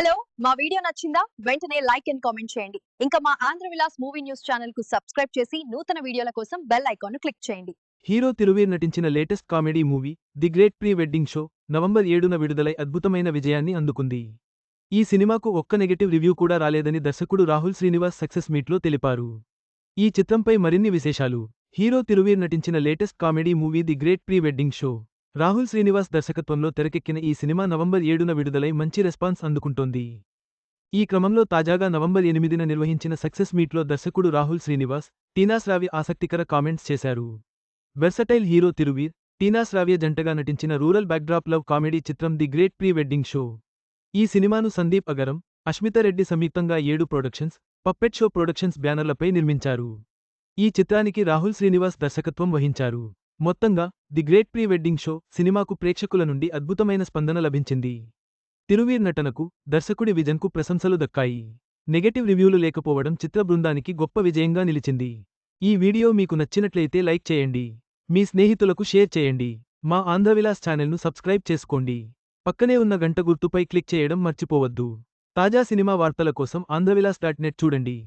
Hello మా video నచ్చిందా వెంటనే లైక్ అండ్ కామెంట్ చేయండి. ఇంకా మా Andhra Vilas movie news channel కు సబ్స్క్రైబ్ చేసి నూతన వీడియోల కోసం బెల్ ఐకాన్ ను క్లిక్ చేయండి. హీరో తిరువీర్ నటించిన latest comedy movie the great pre wedding show November 7న విడుదలై అద్భుతమైన విజయాన్ని అందుకుంది. ఈ సినిమాకు ఒక్క నెగటివ్ రివ్యూ కూడా రాలేదని దర్శకుడు రాహుల్ శ్రీనివాస్ సక్సెస్ మీట్లో తెలిపారు. ఈ చిత్రంపై మరిన్ని విశేషాలు. హీరో తిరువీర్ నటించిన latest comedy movie the great pre wedding show. Rahul Srinivas దర్శకత్వంలో తెరకెక్కిన ఈ సినిమా నవంబర్ 7న విడుదలై మంచి రెస్పాన్స్ అందుకుంటోంది. ఈ క్రమంలో తాజాగా నవంబర్ 8న నిర్వహించిన సక్సెస్ మీట్లో దర్శకుడు రాహుల్ శ్రీనివాస్, టీనా శ్రావ్య ఆసక్తికర కామెంట్స్ చేశారు. వెర్సటైల్ హీరో తిరువీర్, టీనా శ్రావ్య జంటగా నటించిన రూరల్ బ్యాక్డ్రాప్ లవ్ కామెడీ చిత్రం the great pre wedding show. ఈ సినిమాను సందీప్ అగరం, అష్మిత రెడ్డి సంయుక్తంగా 7 ప్రొడక్షన్స్, పప్పెట్ షో ప్రొడక్షన్స్ బ్యానర్లపై నిర్మించారు. ఈ చిత్రానికి రాహుల్ శ్రీనివాస్ దర్శకత్వం వహించారు. మొత్తంగా the great pre wedding show సినిమాకు ప్రేక్షకుల నుండి అద్భుతమైన స్పందన లభించింది. తిరువీర్ నటనకు, దర్శకుడి విజన్కు ప్రశంసలు దక్కాయి. నెగటివ్ రివ్యూలు లేకపోవడం చిత్ర బృందానికి గొప్ప విజయంగా నిలిచింది. ఈ వీడియో మీకు నచ్చినట్లయితే లైక్ చేయండి. మీ స్నేహితులకు షేర్ చేయండి. మా ఆంధ్రవిలాస్ ఛానల్ను సబ్స్క్రైబ్ చేసుకోండి. పక్కనే ఉన్న గంట గుర్తుపై క్లిక్ చేయడం మర్చిపోవద్దు. తాజా సినిమా వార్తల కోసం ఆంధ్రవిలాస్.net చూడండి.